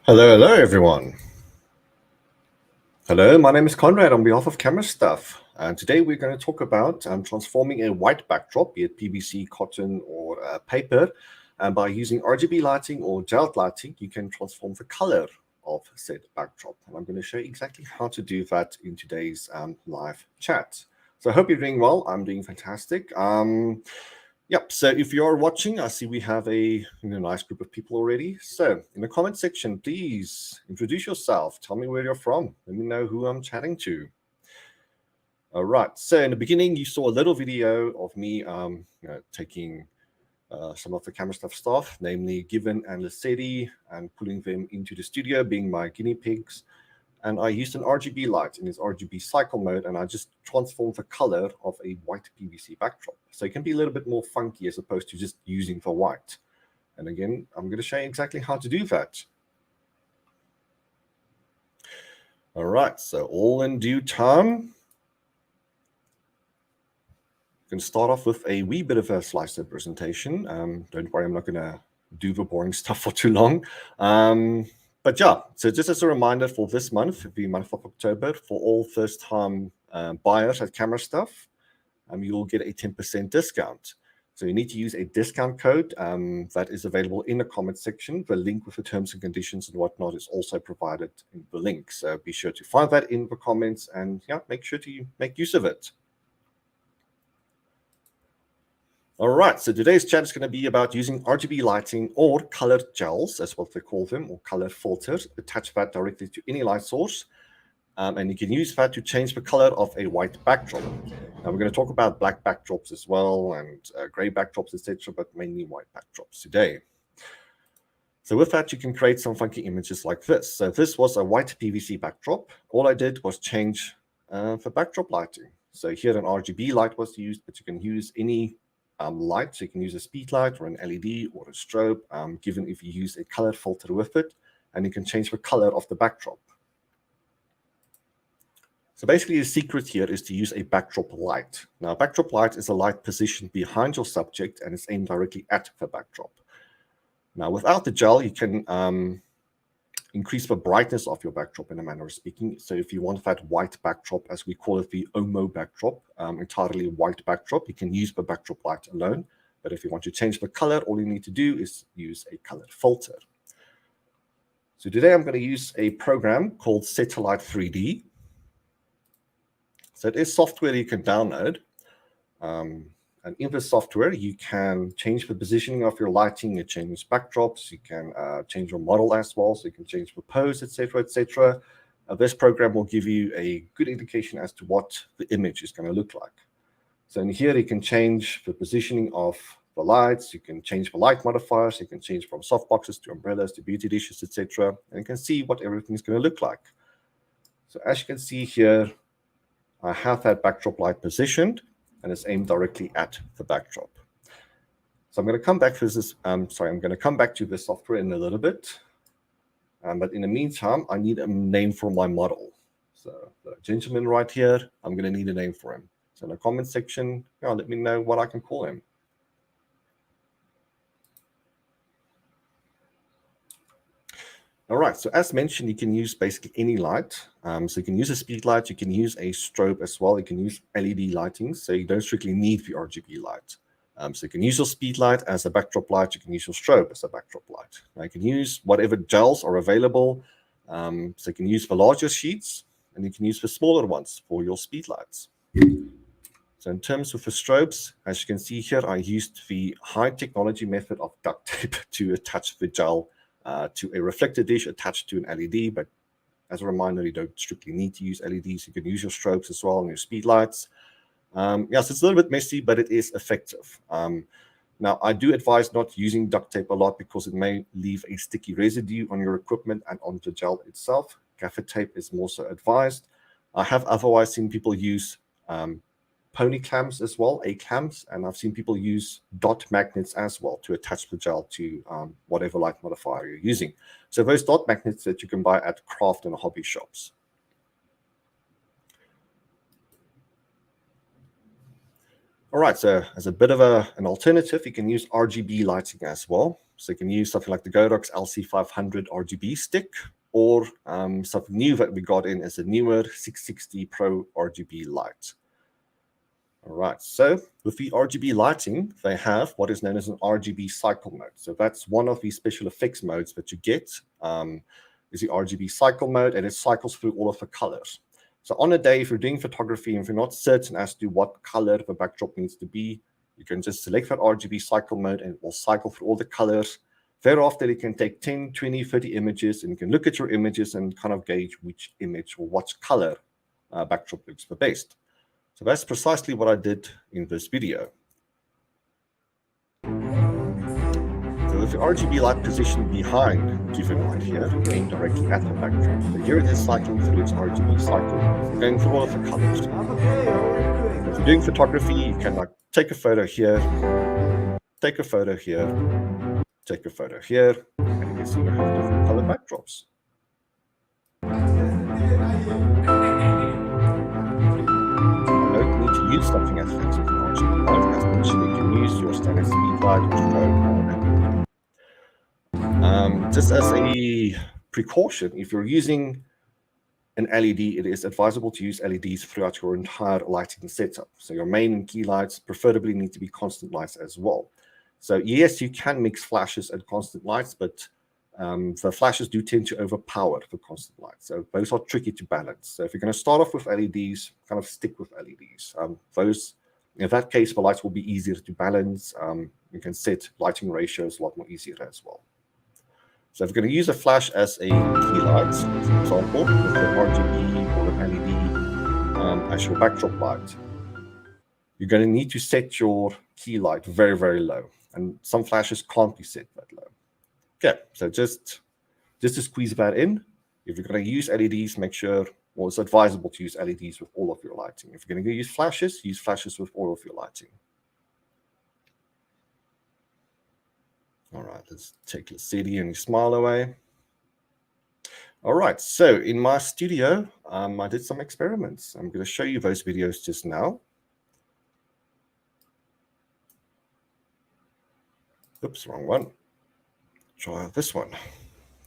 Hello, everyone. Hello, my name is Conrad on behalf of Camera Stuff. And today we're going to talk about transforming a white backdrop, be it PVC, cotton, or paper. And by using RGB lighting or gel lighting, you can transform the color of said backdrop. And I'm going to show you exactly how to do that in today's live chat. So I hope you're doing well. I'm doing fantastic. Yep, so if you're watching, I see we have a nice group of people already. So in the comment section, please introduce yourself. Tell me where you're from. Let me know who I'm chatting to. All right, so in the beginning, you saw a little video of me taking some of the Camera Stuff staff, namely Given and Lesedi, and pulling them into the studio, being my guinea pigs. And I used an RGB light in its RGB cycle mode, and I just transformed the color of a white PVC backdrop. So it can be a little bit more funky as opposed to just using the white. And again, I'm going to show you exactly how to do that. All right, so all in due time. I'm going to start off with a wee bit of a slicer presentation. Don't worry, I'm not going to do the boring stuff for too long. But yeah, so just as a reminder for this month, the month of October, for all first-time buyers at Camera Stuff, you'll get a 10% discount. So you need to use a discount code that is available in the comment section. The link with the terms and conditions and whatnot is also provided in the link. So be sure to find that in the comments and yeah, make sure to make use of it. All right, so today's chat is going to be about using RGB lighting or colored gels, that's what they call them, or color filters. Attach that directly to any light source, and you can use that to change the color of a white backdrop. Now we're going to talk about black backdrops as well, and gray backdrops, etc., but mainly white backdrops today. So with that, you can create some funky images like this. So this was a white PVC backdrop. All I did was change the backdrop lighting. So here an RGB light was used, but you can use any light. So you can use a speed light or an LED or a strobe, given if you use a color filter with it, and you can change the color of the backdrop. So basically the secret here is to use a backdrop light. Now a backdrop light is a light positioned behind your subject and it's aimed directly at the backdrop. Now without the gel, you can increase the brightness of your backdrop in a manner of speaking. So if you want that white backdrop, as we call it, the OMO backdrop, entirely white backdrop, you can use the backdrop light alone. But if you want to change the color, all you need to do is use a color filter. So today I'm going to use a program called Satellite 3D. So it is software you can download. And in the software, you can change the positioning of your lighting, you change backdrops, you can change your model as well, so you can change the pose, etc., etc. This program will give you a good indication as to what the image is going to look like. So in here, you can change the positioning of the lights, you can change the light modifiers, you can change from softboxes to umbrellas to beauty dishes, etc. And you can see what everything is going to look like. So as you can see here, I have that backdrop light positioned, and it's aimed directly at the backdrop. So I'm going to come back to this. I'm going to come back to the software in a little bit. But in the meantime, I need a name for my model. So the gentleman right here, I'm going to need a name for him. So in the comment section, let me know what I can call him. All right, so as mentioned, you can use basically any light. So you can use a speed light, you can use a strobe as well, you can use LED lighting, so you don't strictly need the RGB light. So you can use your speed light as a backdrop light, you can use your strobe as a backdrop light. Now you can use whatever gels are available. So you can use the larger sheets, and you can use the smaller ones for your speed lights. So in terms of the strobes, as you can see here, I used the high technology method of duct tape to attach the gel to a reflector dish attached to an LED, but as a reminder, you don't strictly need to use LEDs. You can use your strobes as well and your speed lights. Yes, it's a little bit messy, but it is effective. Now, I do advise not using duct tape a lot because it may leave a sticky residue on your equipment and on the gel itself. Gaffer tape is more so advised. I have otherwise seen people use pony clamps as well, A-clamps, and I've seen people use dot magnets as well to attach the gel to whatever light modifier you're using. So those dot magnets that you can buy at craft and hobby shops. All right, so as a bit of an alternative, you can use RGB lighting as well. So you can use something like the Godox LC500 RGB stick, or something new that we got in is a newer 660 Pro RGB light. All right, so with the RGB lighting, they have what is known as an RGB cycle mode. So that's one of the special effects modes that you get, is the RGB cycle mode, and it cycles through all of the colors. So on a day, if you're doing photography and if you're not certain as to what color the backdrop needs to be, you can just select that RGB cycle mode and it will cycle through all the colors. Thereafter, you can take 10, 20, 30 images, and you can look at your images and kind of gauge which image or what color backdrop looks the best. So that's precisely what I did in this video. So with the RGB light positioned behind given light here, aimed directly at the backdrop. So here it is cycling through its RGB cycle, going through all of the colors. So if you're doing photography, you can like take a photo here, take a photo here, take a photo here, and you can see you have different color backdrops. You don't need to use something as fancy as an RGB light. As mentioned, you can use your standard speed light or strobe. Just as a precaution, if you're using an LED, it is advisable to use LEDs throughout your entire lighting setup. So your main and key lights preferably need to be constant lights as well. So yes, you can mix flashes and constant lights, but the flashes do tend to overpower the constant lights. So those are tricky to balance. So if you're going to start off with LEDs, kind of stick with LEDs. In that case, the lights will be easier to balance. You can set lighting ratios a lot more easier as well. So if you're going to use a flash as a key light, for example, with an RGB or an LED as your backdrop light, you're going to need to set your key light very, very low. And some flashes can't be set that low. Okay, so just to squeeze that in, if you're going to use LEDs, make sure, well, it's advisable to use LEDs with all of your lighting. If you're going to use flashes with all of your lighting. All right, let's take your CD and your smile away. All right, so in my studio, I did some experiments. I'm going to show you those videos just now. Oops, wrong one. Try this one.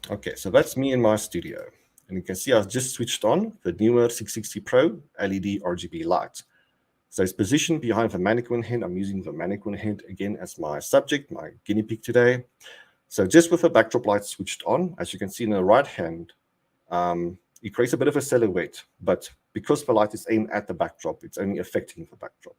Okay, so that's me in my studio. And you can see I've just switched on the newer 660 Pro LED RGB light. So it's positioned behind the mannequin head. I'm using the mannequin head again as my subject, my guinea pig today. So just with the backdrop light switched on, as you can see in the right hand, it creates a bit of a silhouette. But because the light is aimed at the backdrop, it's only affecting the backdrop.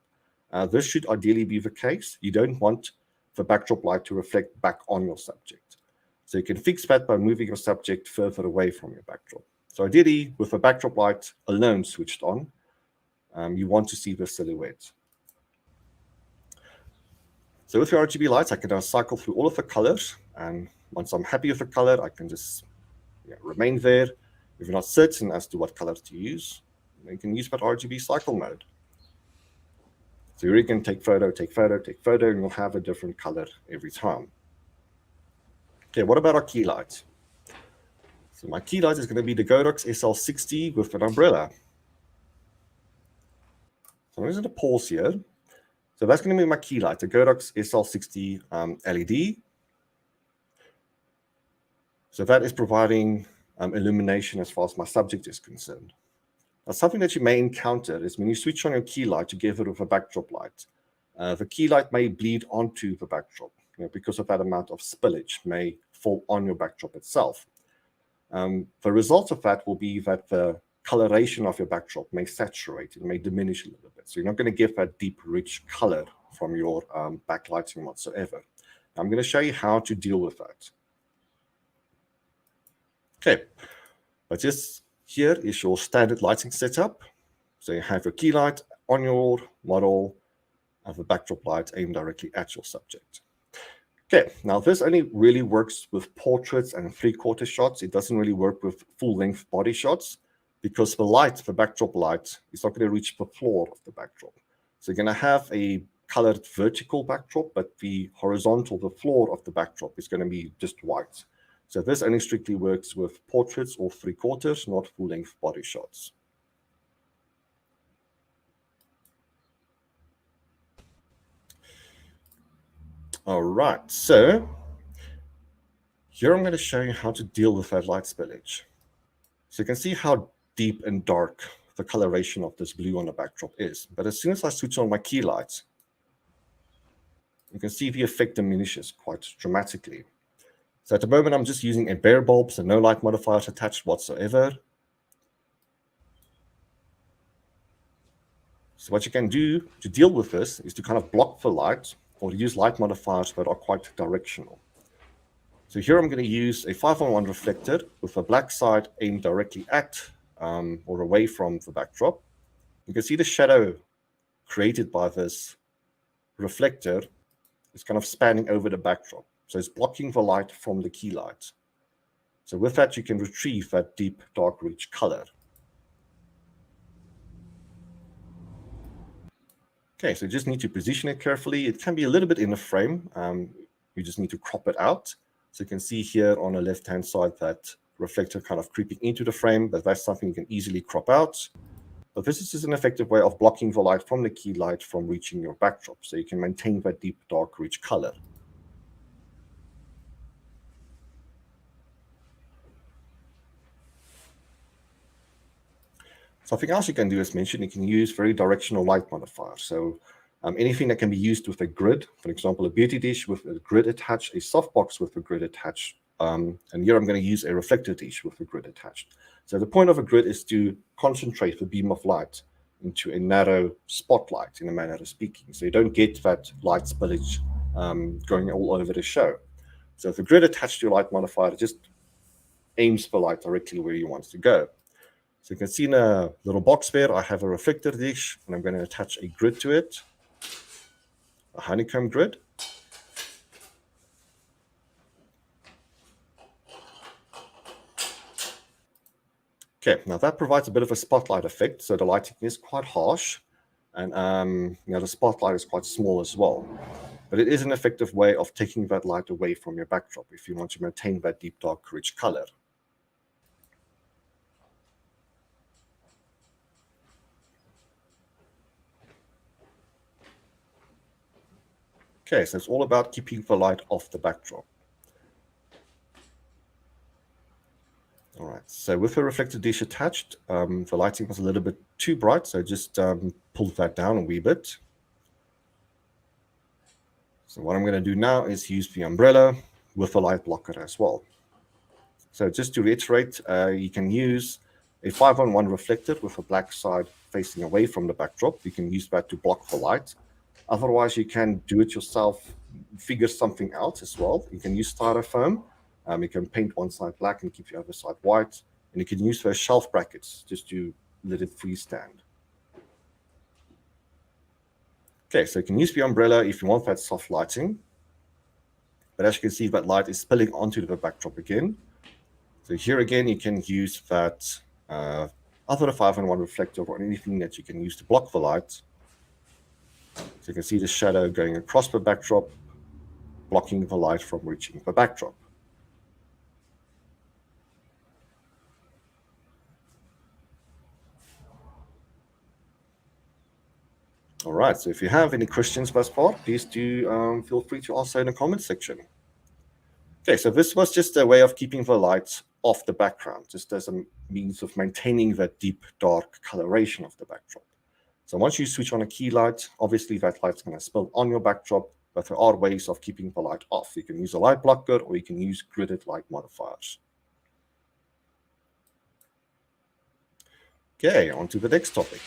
This should ideally be the case. You don't want the backdrop light to reflect back on your subject. So you can fix that by moving your subject further away from your backdrop. So ideally, with the backdrop light alone switched on, you want to see the silhouette. So with your RGB lights, I can now cycle through all of the colors. And once I'm happy with the color, I can just remain there. If you're not certain as to what color to use, you can use that RGB cycle mode. So here you can take photo, take photo, take photo, and you'll have a different color every time. Okay, what about our key light? So my key light is going to be the Godox SL60 with an umbrella. So I'm just going to pause here. So that's going to be my key light, the Godox SL60 LED. So that is providing illumination as far as my subject is concerned. Now, something that you may encounter is when you switch on your key light together with a backdrop light, the key light may bleed onto the backdrop because of that amount of spillage may fall on your backdrop itself. The result of that will be that the coloration of your backdrop may saturate, it may diminish a little bit. So you're not going to get that deep, rich color from your backlighting whatsoever. I'm going to show you how to deal with that. Okay, but just here is your standard lighting setup. So you have your key light on your model, have a backdrop light aimed directly at your subject. Okay, now this only really works with portraits and 3/4 shots. It doesn't really work with full-length body shots because the light, the backdrop light, is not going to reach the floor of the backdrop. So you're going to have a colored vertical backdrop, but the horizontal, the floor of the backdrop is going to be just white. So this only strictly works with portraits or 3/4, not full-length body shots. All right, so here I'm going to show you how to deal with that light spillage. So you can see how deep and dark the coloration of this blue on the backdrop is. But as soon as I switch on my key lights, you can see the effect diminishes quite dramatically. So at the moment, I'm just using a bare bulb, so no light modifiers attached whatsoever. So what you can do to deal with this is to kind of block the light or to use light modifiers that are quite directional. So here I'm going to use a 5-on-1 reflector with the black side aimed directly at or away from the backdrop. You can see the shadow created by this reflector is kind of spanning over the backdrop. So it's blocking the light from the key light. So with that, you can retrieve that deep, dark, rich color. Okay, so you just need to position it carefully. It can be a little bit in the frame. You just need to crop it out. So you can see here on the left-hand side that reflector kind of creeping into the frame, but that's something you can easily crop out. But this is just an effective way of blocking the light from the key light from reaching your backdrop, so you can maintain that deep, dark, rich color. Something else you can do, as mentioned, you can use very directional light modifiers. So anything that can be used with a grid, for example, a beauty dish with a grid attached, a softbox with a grid attached, and here I'm going to use a reflector dish with a grid attached. So the point of a grid is to concentrate the beam of light into a narrow spotlight, in a manner of speaking. So you don't get that light spillage going all over the show. So if the grid attached to your light modifier, it just aims the light directly where you want it to go. So you can see in a little box there, I have a reflector dish, and I'm going to attach a grid to it, a honeycomb grid. Okay, now that provides a bit of a spotlight effect, so the lighting is quite harsh, and the spotlight is quite small as well. But it is an effective way of taking that light away from your backdrop if you want to maintain that deep, dark, rich color. Okay, so it's all about keeping the light off the backdrop. All right, so with the reflector dish attached, the lighting was a little bit too bright, so just pull that down a wee bit. So what I'm going to do now is use the umbrella with a light blocker as well. So just to reiterate, you can use a 5-on-1 reflector with a black side facing away from the backdrop. You can use that to block the light. Otherwise, you can do it yourself, figure something out as well. You can use styrofoam. You can paint one side black and keep the other side white. And you can use those shelf brackets just to let it freestand. Okay, so you can use the umbrella if you want that soft lighting. But as you can see, that light is spilling onto the backdrop again. So here again, you can use that other 5-on-1 reflector or anything that you can use to block the light. So you can see the shadow going across the backdrop, blocking the light from reaching the backdrop. All right, so if you have any questions thus far, please do feel free to answer in the comment section. Okay, so this was just a way of keeping the light off the background, just as a means of maintaining that deep, dark coloration of the backdrop. So once you switch on a key light, obviously that light's going to spill on your backdrop, but there are ways of keeping the light off. You can use a light blocker or you can use gridded light modifiers. Okay, on to the next topic.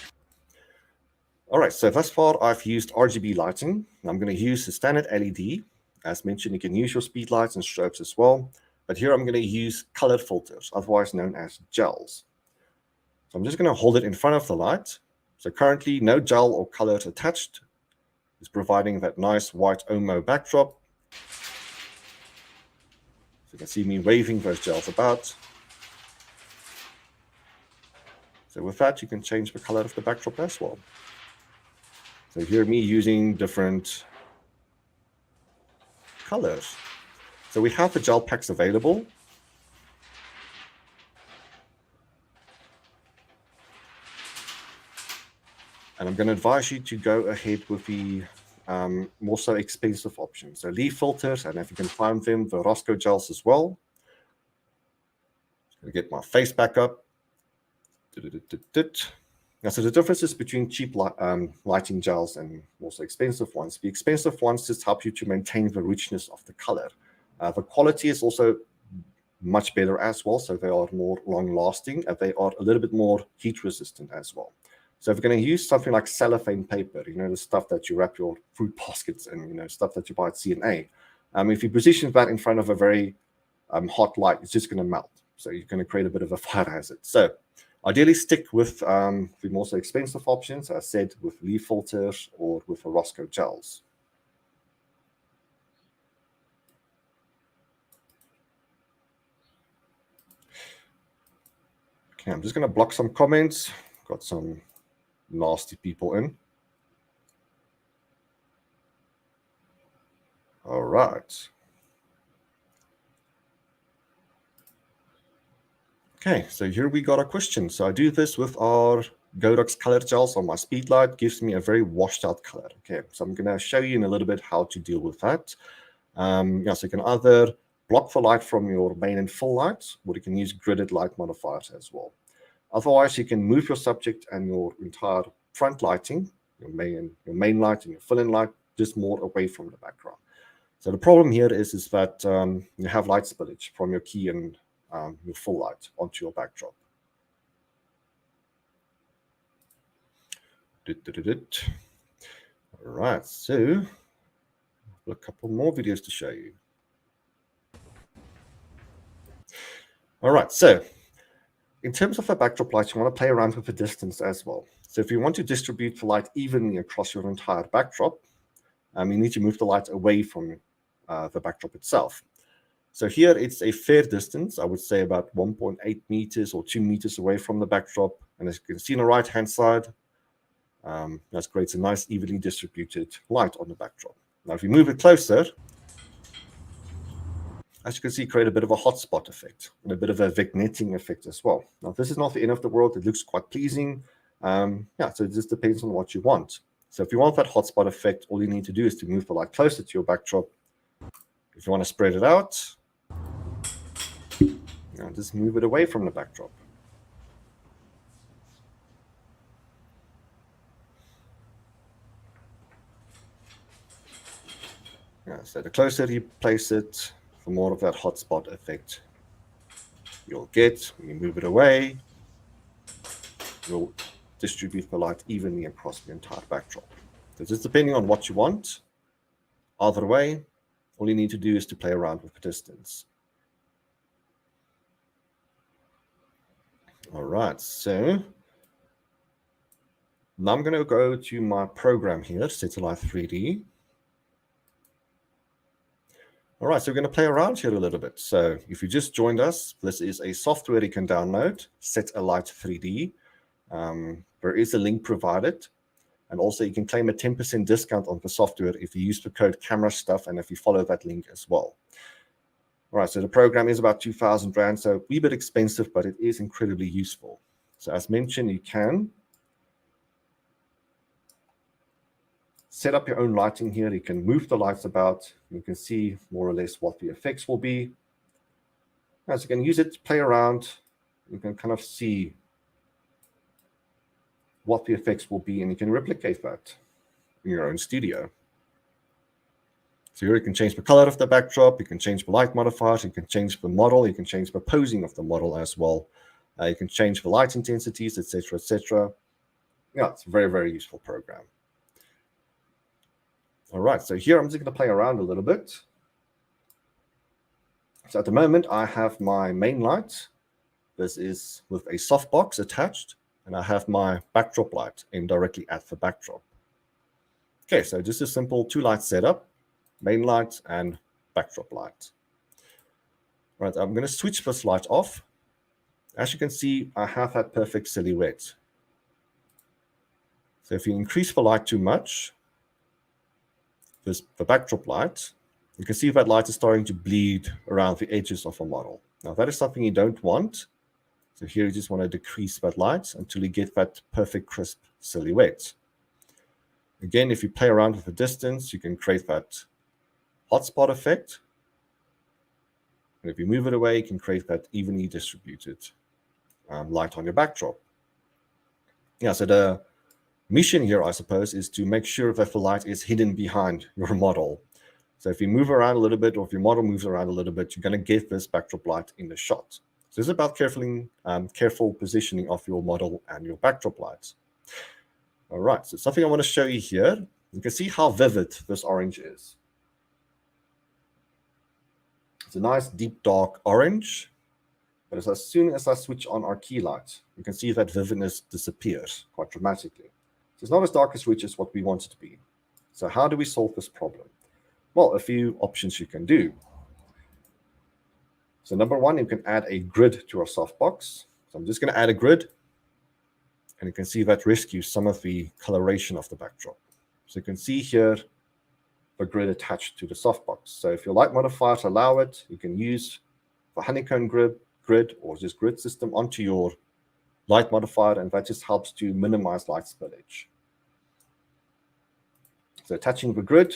All right, so thus far I've used RGB lighting. I'm going to use the standard LED. As mentioned, you can use your speed lights and strobes as well, but here I'm going to use colored filters, otherwise known as gels. So I'm just going to hold it in front of the light. So currently no gel or colors attached. It's providing that nice white Omo backdrop. So you can see me waving those gels about. So with that, you can change the color of the backdrop as well. So you hear me using different colors. So we have the gel packs available. And I'm going to advise you to go ahead with the more so expensive options. So leaf filters, and if you can find them, the Roscoe gels as well. Just gonna get my face back up. Now, so the differences between cheap lighting gels and also expensive ones. The expensive ones just help you to maintain the richness of the color. The quality is also much better as well, so they are more long-lasting, and they are a little bit more heat-resistant as well. So if you're going to use something like cellophane paper, the stuff that you wrap your fruit baskets in, stuff that you buy at C&A, if you position that in front of a very hot light, it's just going to melt. So you're going to create a bit of a fire hazard. So ideally stick with the more so expensive options, as I said, with leaf filters or with the Roscoe gels. Okay, I'm just going to block some comments. Got some nasty people in. All right. Okay, so here we got a question. So I do this with our Godox color gels on my speedlight, gives me a very washed out color. Okay, so I'm going to show you in a little bit how to deal with that. So you can either block the light from your main and full lights, or you can use gridded light modifiers as well. Otherwise, you can move your subject and your entire front lighting, your main light and your fill-in light, just more away from the background. So the problem here is that you have light spillage from your key and your full light onto your backdrop. All right, so a couple more videos to show you. All right, so in terms of a backdrop light, you want to play around with the distance as well. So if you want to distribute the light evenly across your entire backdrop, you need to move the light away from the backdrop itself. So here it's a fair distance, I would say about 1.8 meters or 2 meters away from the backdrop. And as you can see on the right-hand side, that creates a nice evenly distributed light on the backdrop. Now, if you move it closer, as you can see, create a bit of a hotspot effect and a bit of a vignetting effect as well. Now, this is not the end of the world. It looks quite pleasing. So it just depends on what you want. So if you want that hotspot effect, all you need to do is to move the light closer to your backdrop. If you want to spread it out, just move it away from the backdrop. So the closer you place it, the more of that hotspot effect you'll get. When you move it away, you'll distribute the light evenly across the entire backdrop. So just depending on what you want, either way, all you need to do is to play around with the distance. All right, so now I'm going to go to my program here, Satellite 3D. All right, so we're going to play around here a little bit. So if you just joined us, this is a software you can download, Satellite 3D. There is a link provided. And also you can claim a 10% discount on the software if you use the code camera stuff and if you follow that link as well. All right, so the program is about 2,000 Rand, so a wee bit expensive, but it is incredibly useful. So as mentioned, you can set up your own lighting here. You can move the lights about. You can see more or less what the effects will be. As you can use it to play around, you can kind of see what the effects will be, and you can replicate that in your own studio. So here you can change the color of the backdrop, you can change the light modifiers, you can change the model, you can change the posing of the model as well. You can change the light intensities, etc., etc. Yeah, it's a very, very useful program. All right, so here I'm just going to play around a little bit. So at the moment, I have my main light. This is with a softbox attached, and I have my backdrop light aimed directly at the backdrop. Okay, so just a simple two-light setup, main light and backdrop light. All right, I'm going to switch this light off. As you can see, I have that perfect silhouette. So if you increase the light too much, the backdrop light, you can see that light is starting to bleed around the edges of a model. Now that is something you don't want. So here you just want to decrease that light until you get that perfect crisp silhouette. Again, if you play around with the distance, you can create that hotspot effect. And if you move it away, you can create that evenly distributed light on your backdrop. Yeah, so the mission here, I suppose, is to make sure that the light is hidden behind your model. So if you move around a little bit, or if your model moves around a little bit, you're going to get this backdrop light in the shot. So it's about careful positioning of your model and your backdrop lights. All right, so something I want to show you here. You can see how vivid this orange is. It's a nice deep dark orange, but as soon as I switch on our key light, you can see that vividness disappears quite dramatically. So it's not as dark as rich as what we want it to be. So how do we solve this problem? Well, a few options you can do. So number one, you can add a grid to our softbox. So I'm just going to add a grid, and you can see that rescues some of the coloration of the backdrop. So you can see here the grid attached to the softbox. So if your light modifiers allow it, you can use the honeycomb grid or just grid system onto your light modifier, and that just helps to minimize light spillage. So attaching the grid,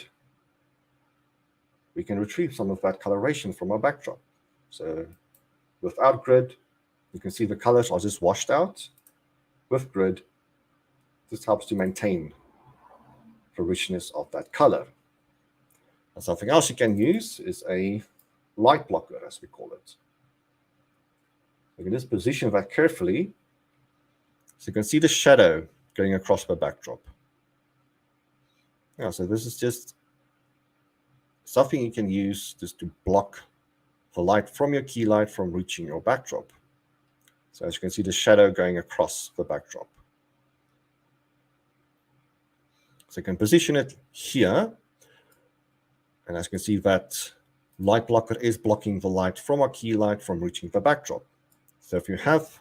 we can retrieve some of that coloration from our backdrop. So without grid, you can see the colors are just washed out. With grid, this helps to maintain the richness of that color. And something else you can use is a light blocker, as we call it. You can just position that carefully, so you can see the shadow going across the backdrop. Yeah, so this is just something you can use just to block the light from your key light from reaching your backdrop. So as you can see, the shadow going across the backdrop. So you can position it here, and as you can see, that light blocker is blocking the light from our key light from reaching the backdrop. So if you have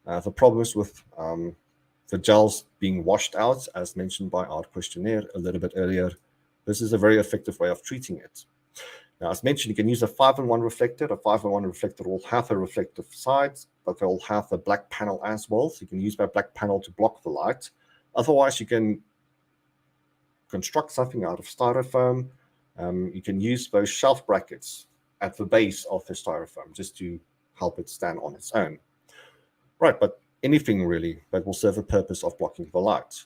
the problems with the gels being washed out, as mentioned by our questionnaire a little bit earlier, this is a very effective way of treating it. Now, as mentioned, you can use a 5-in-1 reflector. A 5-in-1 reflector will have a reflective side, but they'll have a black panel as well. So you can use that black panel to block the light. Otherwise, you can construct something out of styrofoam. You can use those shelf brackets at the base of the styrofoam just to help it stand on its own. Right, but anything really that will serve the purpose of blocking the light.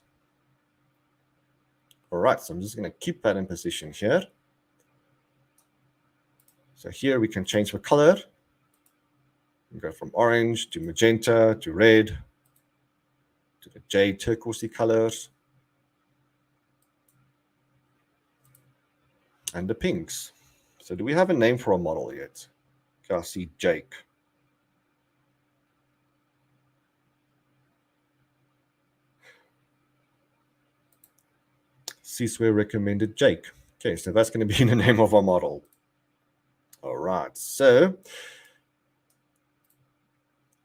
All right, so I'm just going to keep that in position here. So here we can change the color. We go from orange to magenta to red to the jade turquoisey colors and the pinks. So do we have a name for a model yet? Okay, I see Jake. C-Swear recommended Jake. Okay, so that's going to be the name of our model. All right, so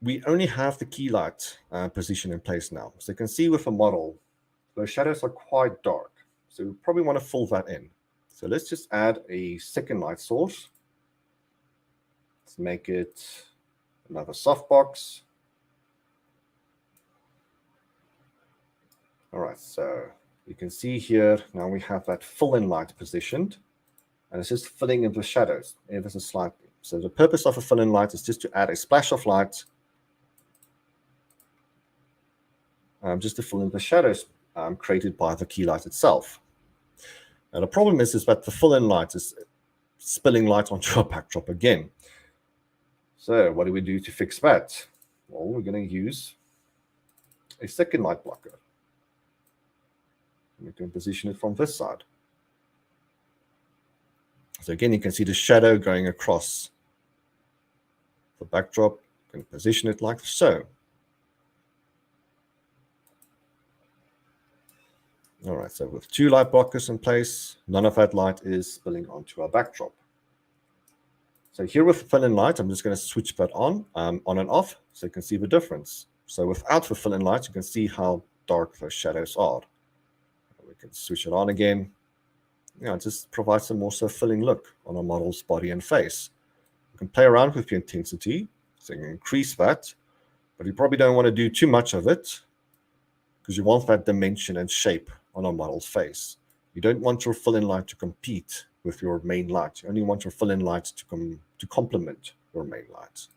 we only have the key light position in place now. So you can see with the model, those shadows are quite dark. So we probably want to fill that in. So let's just add a second light source. Let's make it another softbox. All right, so you can see here, now we have that fill-in light positioned. And it's just filling in the shadows ever so slightly. So the purpose of a fill-in light is just to add a splash of light, just to fill in the shadows created by the key light itself. Now the problem is that the fill-in light is spilling light onto our backdrop again. So what do we do to fix that? Well, we're going to use a second light blocker. We can position it from this side. So again, you can see the shadow going across the backdrop. You can position it like so. All right, so with two light blockers in place, none of that light is spilling onto our backdrop. So here with the fill-in light, I'm just going to switch that on and off so you can see the difference. So without the fill-in light, you can see how dark those shadows are. We can switch it on again. Yeah, it just provides a more fulfilling look on a model's body and face. You can play around with the intensity, so you can increase that, but you probably don't want to do too much of it because you want that dimension and shape on our model's face. You don't want your fill-in light to compete with your main light. You only want your fill-in light to complement your main light.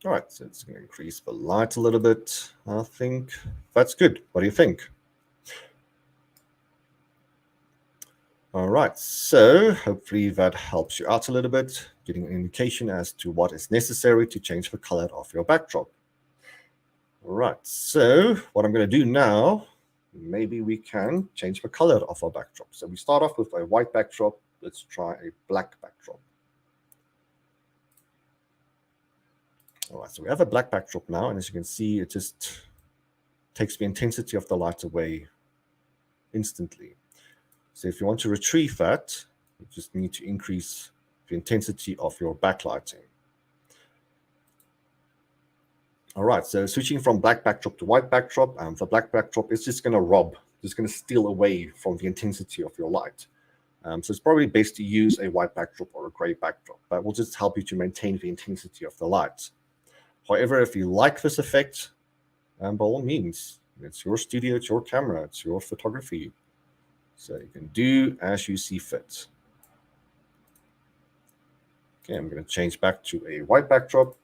All right, so it's going to increase the light a little bit. I think that's good. What do you think? All right, so hopefully that helps you out a little bit, getting an indication as to what is necessary to change the color of your backdrop. All right, so what I'm going to do now, maybe we can change the color of our backdrop. So we start off with a white backdrop. Let's try a black backdrop. All right, so we have a black backdrop now, and as you can see, it just takes the intensity of the light away instantly. So if you want to retrieve that, you just need to increase the intensity of your backlighting. All right, so switching from black backdrop to white backdrop, the black backdrop is just going to steal away from the intensity of your light. So it's probably best to use a white backdrop or a gray backdrop. That will just help you to maintain the intensity of the light. However, if you like this effect, by all means, it's your studio, it's your camera, it's your photography. So you can do as you see fit. Okay, I'm going to change back to a white backdrop.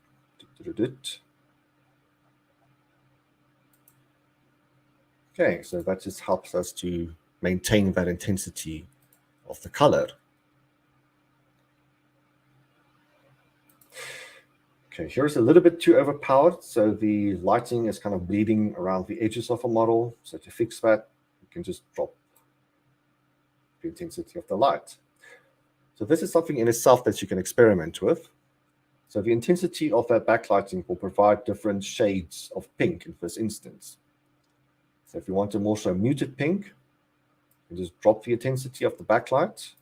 Okay, so that just helps us to maintain that intensity of the color. Okay, here's a little bit too overpowered, so the lighting is kind of bleeding around the edges of a model. So to fix that, you can just drop the intensity of the light. So this is something in itself that you can experiment with. So the intensity of that backlighting will provide different shades of pink in this instance. So if you want a more so muted pink, you just drop the intensity of the backlight.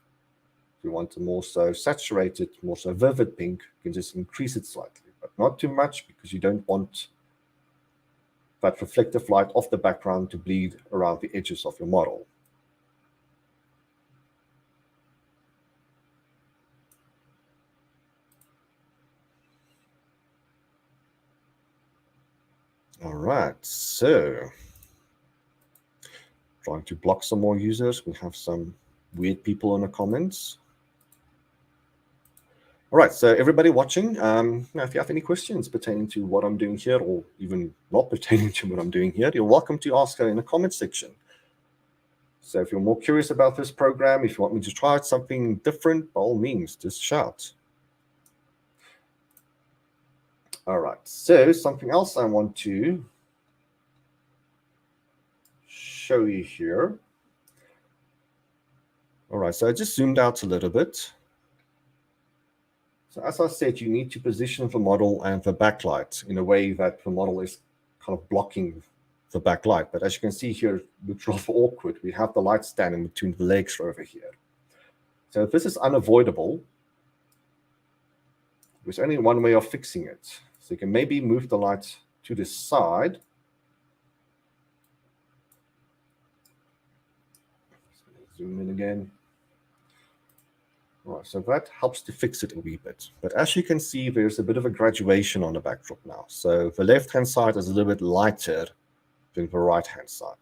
If you want a more so saturated, more so vivid pink, you can just increase it slightly, but not too much because you don't want that reflective light off the background to bleed around the edges of your model. All right, so trying to block some more users. We have some weird people in the comments. All right, so everybody watching, now if you have any questions pertaining to what I'm doing here, or even not pertaining to what I'm doing here, you're welcome to ask in the comment section. So if you're more curious about this program, if you want me to try something different, by all means, just shout. All right, so something else I want to show you here. All right, so I just zoomed out a little bit. So as I said, you need to position the model and the backlight in a way that the model is kind of blocking the backlight. But as you can see here, it looks rather awkward. We have the light standing between the legs over here. So if this is unavoidable, there's only one way of fixing it. So you can maybe move the light to the side. Zoom in again. All right, so that helps to fix it a wee bit. But as you can see, there's a bit of a graduation on the backdrop now. So the left-hand side is a little bit lighter than the right-hand side.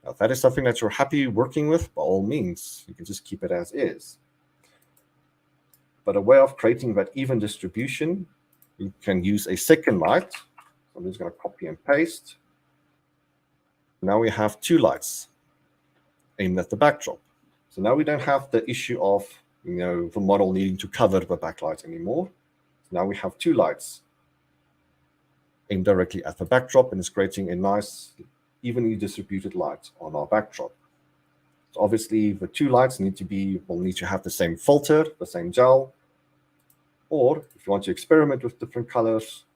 Now, if that is something that you're happy working with, by all means, you can just keep it as is. But a way of creating that even distribution, you can use a second light. So I'm just going to copy and paste. Now we have two lights aimed at the backdrop. So now we don't have the issue of the model needing to cover the backlight anymore. So now we have two lights aimed directly at the backdrop, and it's creating a nice, evenly distributed light on our backdrop. So obviously, the two lights will need to have the same filter, the same gel, or if you want to experiment with different colors,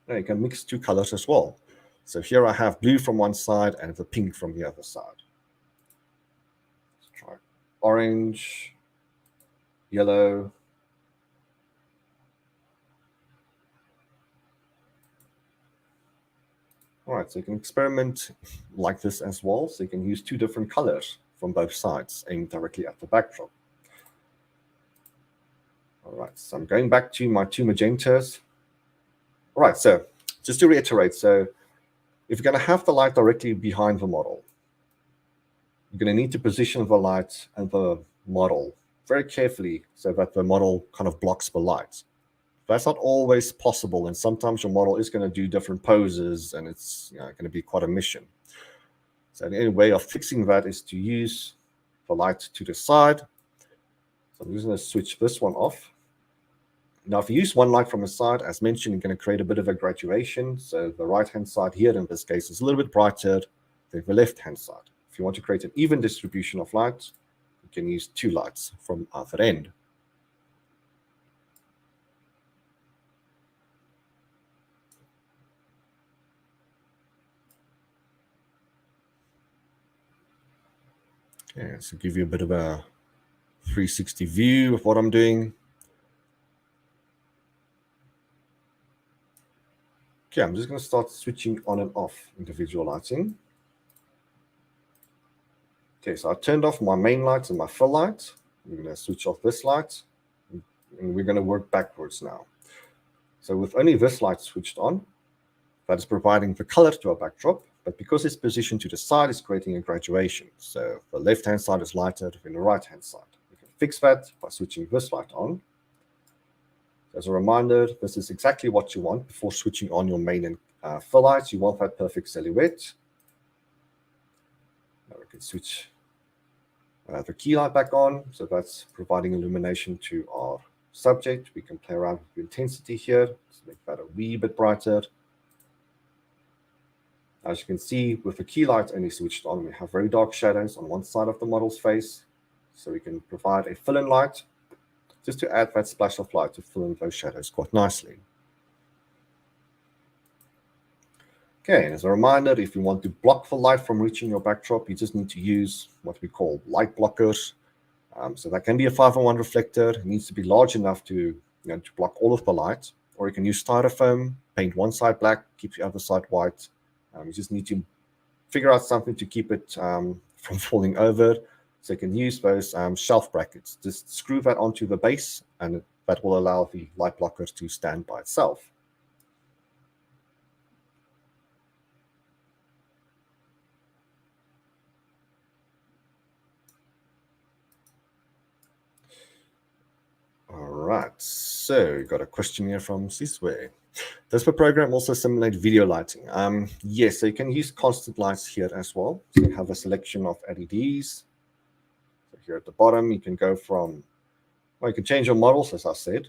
you can mix two colors as well. So here I have blue from one side and the pink from the other side. Let's try orange, yellow. All right, so you can experiment like this as well. So you can use two different colors from both sides aimed directly at the backdrop. All right, so I'm going back to my two magentas. All right, so just to reiterate, so if you're going to have the light directly behind the model, you're going to need to position the light and the model very carefully so that the model kind of blocks the light. That's not always possible, and sometimes your model is going to do different poses, and it's going to be quite a mission. So the only way of fixing that is to use the light to the side. So I'm just going to switch this one off. Now, if you use one light from the side, as mentioned, you're going to create a bit of a graduation. So the right-hand side here, in this case, is a little bit brighter than the left-hand side. If you want to create an even distribution of light, you can use two lights from either end. Okay, so give you a bit of a 360 view of what I'm doing. Okay, I'm just going to start switching on and off individual lighting. Okay, so I turned off my main lights and my fill light. I'm going to switch off this light, and we're going to work backwards now. So with only this light switched on, that is providing the color to our backdrop, but because it's positioned to the side, it's creating a graduation. So the left-hand side is lighter than the right-hand side. You can fix that by switching this light on. As a reminder, this is exactly what you want before switching on your main and fill lights. You want that perfect silhouette. Now we can switch the key light back on. So that's providing illumination to our subject. We can play around with the intensity here. Let's make that a wee bit brighter. As you can see, with the key light only switched on, we have very dark shadows on one side of the model's face. So we can provide a fill-in light just to add that splash of light to fill in those shadows quite nicely. Okay, and as a reminder, if you want to block the light from reaching your backdrop, you just need to use what we call light blockers. So that can be a 5-in-1 reflector. It needs to be large enough to block all of the light, or you can use styrofoam, paint one side black, keep the other side white. You just need to figure out something to keep it from falling over. So you can use those shelf brackets. Just screw that onto the base, and that will allow the light blockers to stand by itself. All right, so got a question here from Siswe. Does the program also simulate video lighting? Yes, so you can use constant lights here as well. So you have a selection of LEDs. So here at the bottom, you can go from, well, you can change your models, as I said.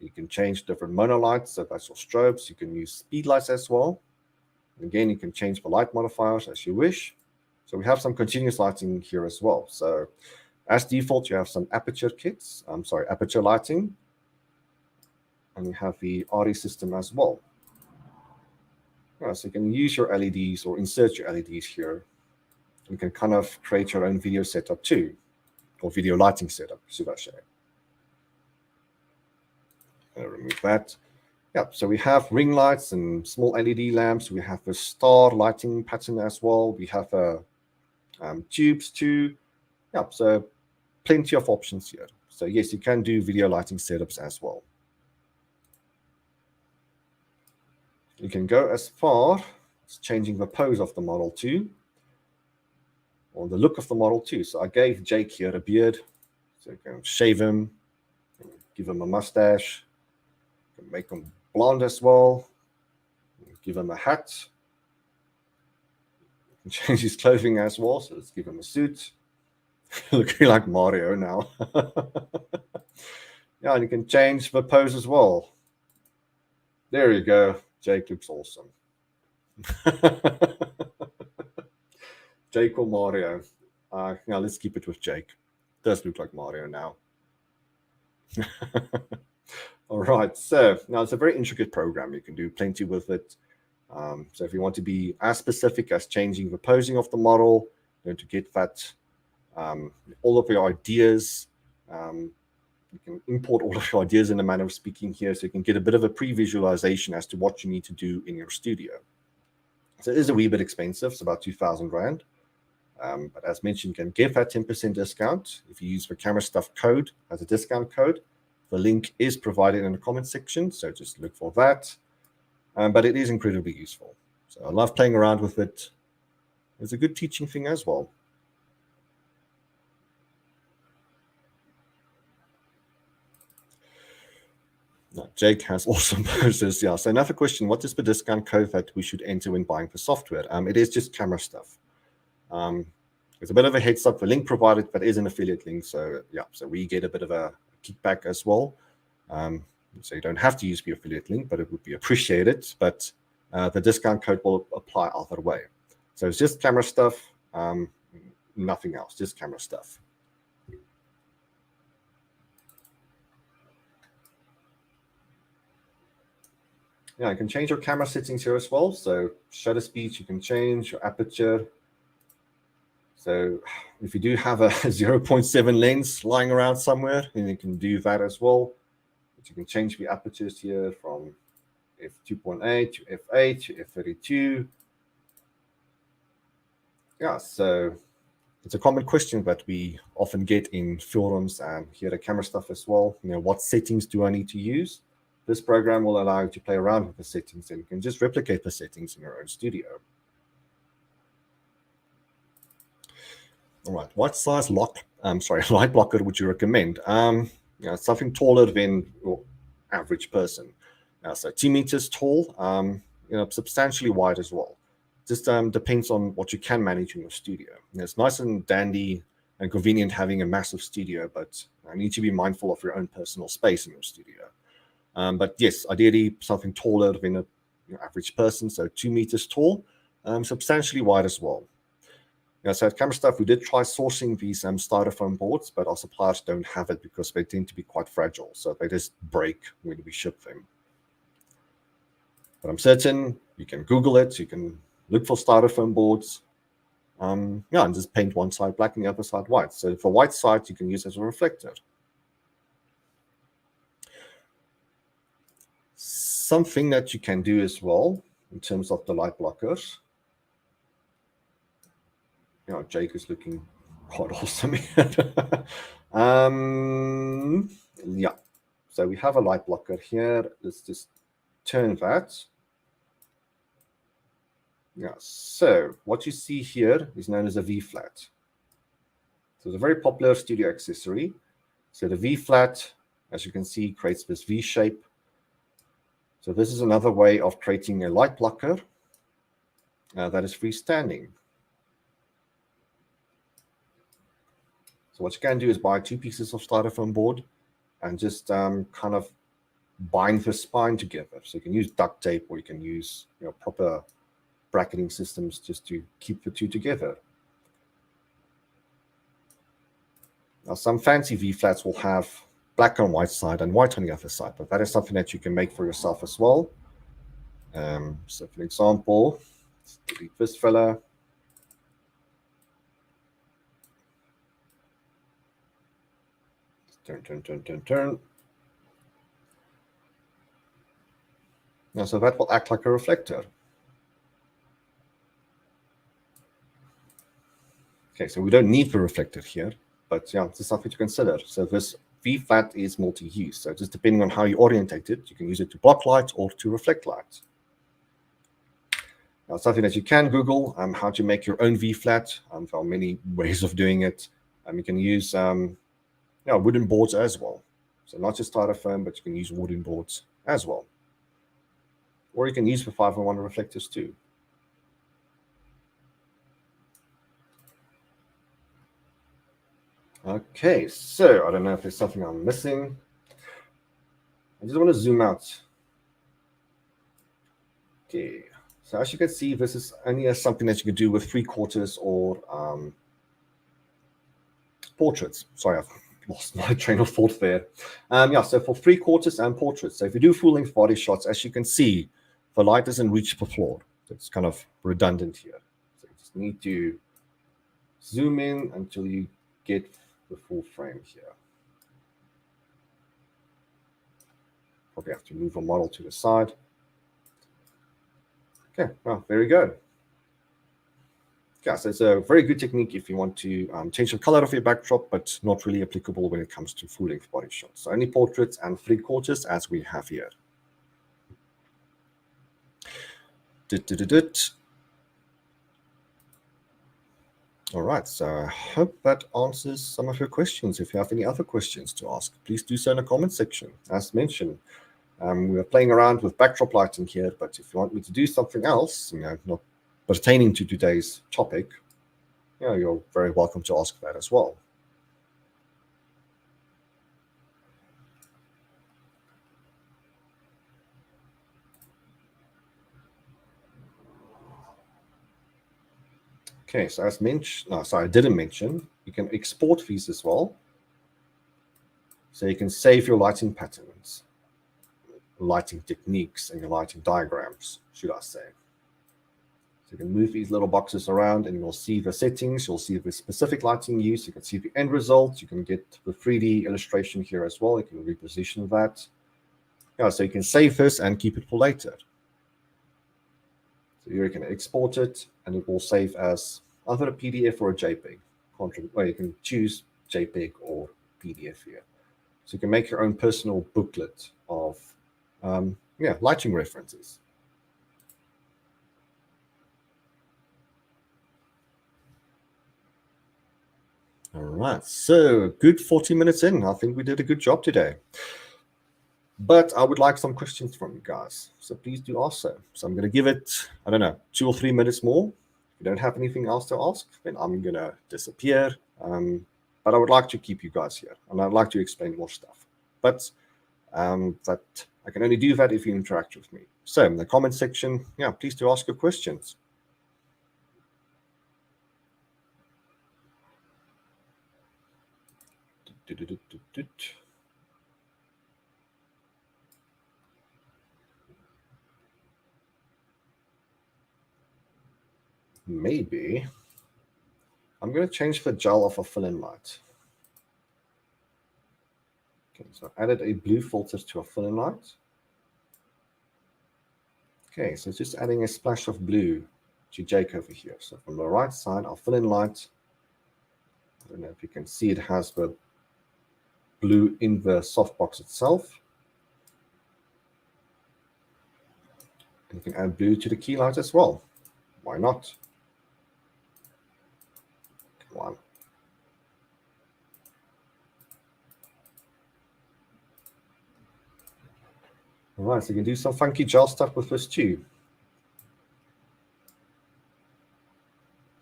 You can change different monolights, so that's your strobes. You can use speed lights as well. And again, you can change the light modifiers as you wish. So we have some continuous lighting here as well. So as default, you have some aperture kits, aperture lighting. And you have the RE system as well. So you can use your LEDs or insert your LEDs here. You can kind of create your own video setup too, or video lighting setup, should I say. Remove that. Yeah, so we have ring lights and small LED lamps. We have a star lighting pattern as well. We have tubes too. Yeah, so plenty of options here. So yes, you can do video lighting setups as well. You can go as far as changing the pose of the model too, or the look of the model too. So I gave Jake here a beard, so you can shave him, give him a mustache, you can make him blonde as well, give him a hat, you can change his clothing as well, so let's give him a suit, looking like Mario now. Yeah, and you can change the pose as well. There you go. Jake looks awesome. Jake or Mario? Now let's keep it with Jake. Does look like Mario now. All right, so now it's a very intricate program. You can do plenty with it. So if you want to be as specific as changing the posing of the model, to get that, all of your ideas, you can import all of your ideas in a manner of speaking here, so you can get a bit of a pre-visualization as to what you need to do in your studio. So it is a wee bit expensive. It's about 2,000 Rand. But as mentioned, you can get that 10% discount if you use the Camera Stuff code as a discount code. The link is provided in the comment section, so just look for that. but it is incredibly useful. So I love playing around with it. It's a good teaching thing as well. Now, Jake has awesome posters. Yeah. So another question: what is the discount code that we should enter when buying the software? It is just camera stuff. There's a bit of a heads up. The link provided, but is an affiliate link. So yeah, so we get a bit of a kickback as well. So you don't have to use the affiliate link, but it would be appreciated. But the discount code will apply either way. So it's just camera stuff, nothing else, just camera stuff. Yeah, you can change your camera settings here as well. So shutter speed, you can change your aperture. So if you do have a 0.7 lens lying around somewhere, then you can do that as well. But you can change the apertures here from f2.8 to f8 to f32. Yeah, so it's a common question that we often get in forums and here at camera stuff as well. What settings do I need to use? This program will allow you to play around with the settings, and you can just replicate the settings in your own studio. All right, what size light blocker would you recommend? Something taller than your average person. So 2 meters tall, substantially wide as well. Just depends on what you can manage in your studio. It's nice and dandy and convenient having a massive studio, but you need to be mindful of your own personal space in your studio. But yes, ideally something taller than an average person, so 2 meters tall, substantially wide as well. So at Camera Stuff, we did try sourcing these styrofoam boards, but our suppliers don't have it because they tend to be quite fragile, so they just break when we ship them. But I'm certain you can Google it, you can look for styrofoam boards, and just paint one side black and the other side white. So for white side, you can use it as a reflector. Something that you can do as well in terms of the light blockers. Jake is looking quite awesome here. Yeah, so we have a light blocker here. Let's just turn that. Yeah, so what you see here is known as a V-flat. So it's a very popular studio accessory. So the V-flat, as you can see, creates this V shape. So this is another way of creating a light blocker that is freestanding. So what you can do is buy 2 pieces of styrofoam board and just kind of bind the spine together. So you can use duct tape, or you can use proper bracketing systems just to keep the two together. Now, some fancy V-flats will have black on white side and white on the other side, but that is something that you can make for yourself as well. So for example, let's delete this fella. Turn. Now, so that will act like a reflector. Okay, so we don't need the reflector here, but yeah, it's something to consider. So this V-flat is multi-use. So just depending on how you orientate it, you can use it to block light or to reflect light. Now, something that you can Google, how to make your own V-flat. There are many ways of doing it. You can use wooden boards as well. So not just styrofoam, but you can use wooden boards as well. Or you can use the 501 reflectors too. Okay, so I don't know if there's something I'm missing. I just want to zoom out. Okay, so as you can see, this is only something that you can do with 3/4 or portraits. Sorry, I've lost my train of thought there. So for 3/4 and portraits. So if you do full-length body shots, as you can see, the light doesn't reach the floor. So it's kind of redundant here. So you just need to zoom in until you get the full frame here. Probably have to move a model to the side. Okay, well, very good. Yeah, so it's a very good technique if you want to change the color of your backdrop, but not really applicable when it comes to full-length body shots. So only portraits and 3/4 as we have here. All right, so I hope that answers some of your questions. If you have any other questions to ask, please do so in the comment section. As mentioned, we are playing around with backdrop lighting here, but if you want me to do something else, not pertaining to today's topic, you're very welcome to ask that as well. Okay, so as mentioned, I didn't mention, you can export these as well. So you can save your lighting patterns, lighting techniques, and your lighting diagrams, should I say. So you can move these little boxes around and you'll see the settings, you'll see the specific lighting use, you can see the end result, you can get the 3D illustration here as well, you can reposition that. So you can save this and keep it for later. So here you can export it and it will save as either a PDF or a JPEG. Or you can choose JPEG or PDF here. So you can make your own personal booklet of lighting references. All right, so good 40 minutes in. I think we did a good job today. But I would like some questions from you guys. So please do ask so. So I'm going to give it, 2 or 3 minutes more. If you don't have anything else to ask, then I'm going to disappear. But I would like to keep you guys here. And I'd like to explain more stuff. But that I can only do that if you interact with me. So in the comment section, please do ask your questions. Maybe I'm going to change the gel of a fill-in light. Okay, so I added a blue filter to a fill-in light. Okay, so just adding a splash of blue to Jake over here. So from the right side, our fill-in light, I don't know if you can see, it has the blue in the softbox itself. And you can add blue to the key light as well. Why not? Come on. All right, so you can do some funky gel stuff with this too.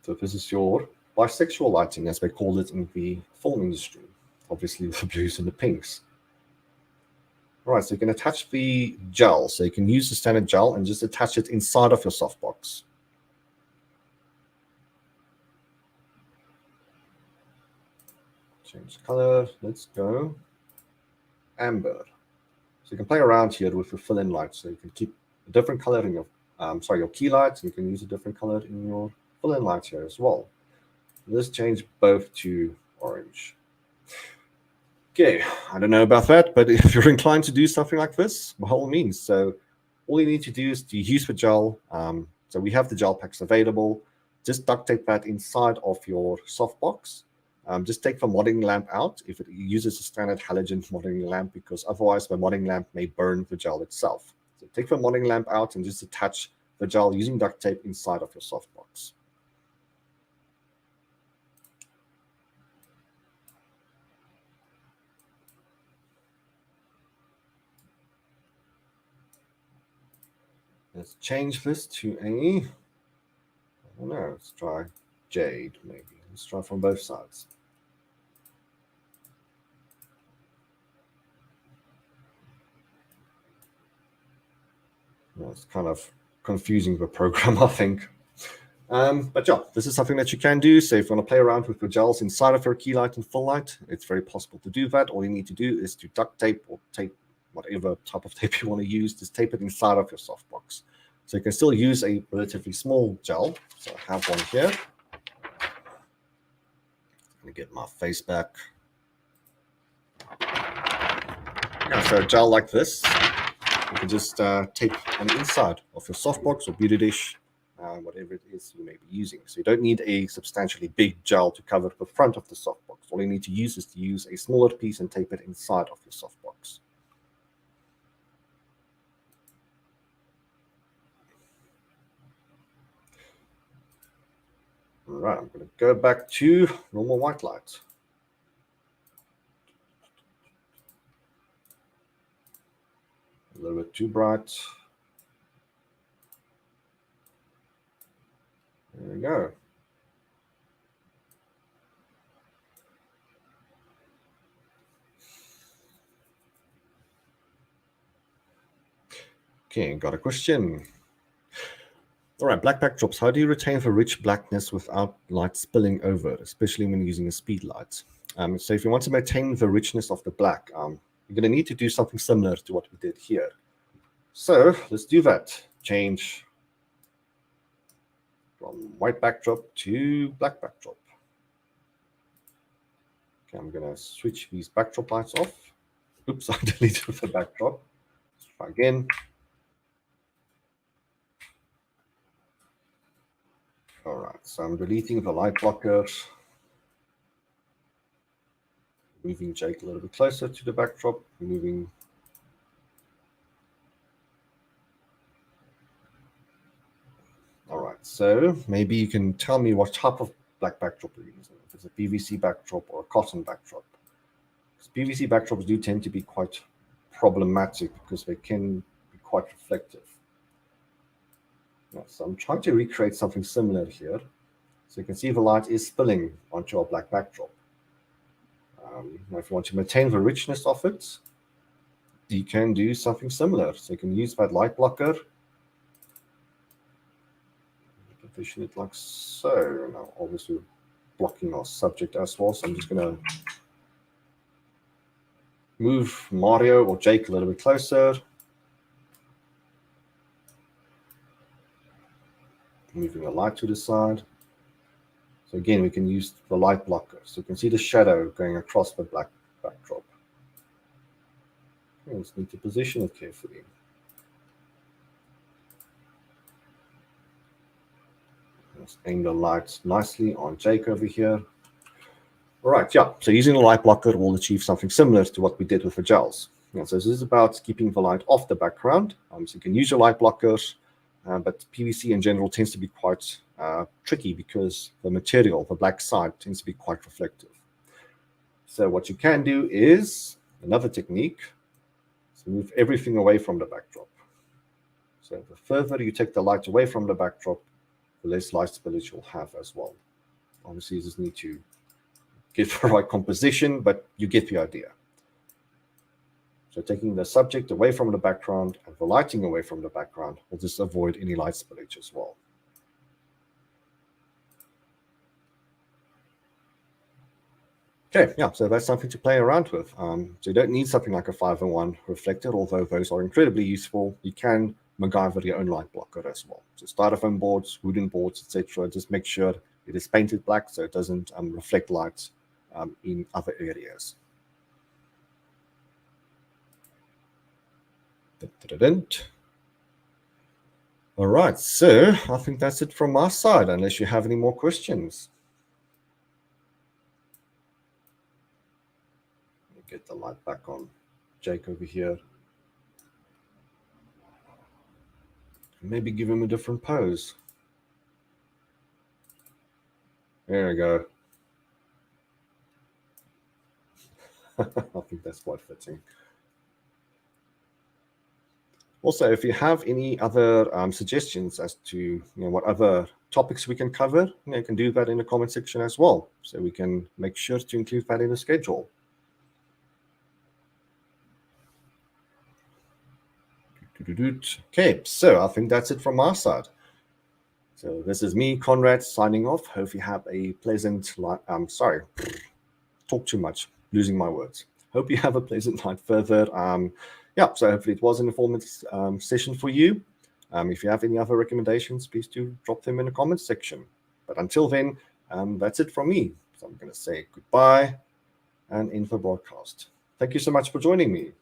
So this is your bisexual lighting, as they call it in the film industry. Obviously, the blues and the pinks. All right, so you can attach the gel. So you can use the standard gel and just attach it inside of your softbox. Change color. Let's go amber. So you can play around here with your fill-in light. So you can keep a different color in your your key lights, and you can use a different color in your fill-in light here as well. Let's change both to orange. Okay, I don't know about that, but if you're inclined to do something like this, by all means. So all you need to do is to use the gel. So we have the gel packs available. Just duct tape that inside of your softbox. Just take the modding lamp out if it uses a standard halogen modding lamp, because otherwise the modding lamp may burn the gel itself. So take the modding lamp out and just attach the gel using duct tape inside of your softbox. Let's change this to a, I don't know, let's try jade maybe. Let's try from both sides. It's kind of confusing the program, I think. But yeah, this is something that you can do. So if you want to play around with the gels inside of your key light and full light, it's very possible to do that. All you need to do is to duct tape or tape, whatever type of tape you want to use, just tape it inside of your softbox. So you can still use a relatively small gel. So I have one here. I'm going to get my face back. So a gel like this, you can just tape on the inside of your softbox or beauty dish, whatever it is you may be using. So you don't need a substantially big gel to cover the front of the softbox. All you need to use is to use a smaller piece and tape it inside of your softbox. All right, I'm going to go back to normal white light. A little bit too bright. There we go. Okay, got a question. All right, black backdrops. How do you retain the rich blackness without light spilling over, especially when using a speed light? So if you want to maintain the richness of the black, you're going to need to do something similar to what we did here. So let's do that. Change from white backdrop to black backdrop. Okay, I'm going to switch these backdrop lights off. Oops, I deleted the backdrop. Let's try again. All right, so I'm deleting the light blockers. Moving Jake a little bit closer to the backdrop, moving. All right, so maybe you can tell me what type of black backdrop you're using, if it's a PVC backdrop or a cotton backdrop. Because PVC backdrops do tend to be quite problematic because they can be quite reflective. So I'm trying to recreate something similar here. So you can see the light is spilling onto our black backdrop. Now if you want to maintain the richness of it, you can do something similar. So you can use that light blocker. Position it like so. Now obviously blocking our subject as well. So I'm just going to move Mario or Jake a little bit closer. Moving the light to the side. So again, we can use the light blocker. So you can see the shadow going across the black backdrop. We just need to position it carefully. Let's aim the light nicely on Jake over here. All right, yeah. So using the light blocker will achieve something similar to what we did with the gels. So this is about keeping the light off the background. So you can use your light blockers. But PVC in general tends to be quite tricky because the material, the black side, tends to be quite reflective. So what you can do is, another technique, is move everything away from the backdrop. So the further you take the light away from the backdrop, the less light spillage you'll have as well. Obviously, you just need to get the right composition, but you get the idea. So taking the subject away from the background and the lighting away from the background will just avoid any light spillage as well. Okay, yeah, so that's something to play around with. So you don't need something like a 5-in-1 reflector, although those are incredibly useful. You can MacGyver your own light blocker as well. So styrofoam boards, wooden boards, etc. Just make sure it is painted black so it doesn't reflect light in other areas. All right, so I think that's it from my side, unless you have any more questions. Get the light back on Jake over here. Maybe give him a different pose. There we go. I think that's quite fitting. Also, if you have any other suggestions as to what other topics we can cover, you can do that in the comment section as well, so we can make sure to include that in the schedule. Okay, so I think that's it from our side. So this is me, Conrad, signing off. Hope you have a pleasant sorry, talk too much, losing my words. Hope you have a pleasant night further. Yeah, so hopefully it was an informative session for you. If you have any other recommendations, please do drop them in the comments section. But until then, that's it from me. So I'm going to say goodbye and end the broadcast. Thank you so much for joining me.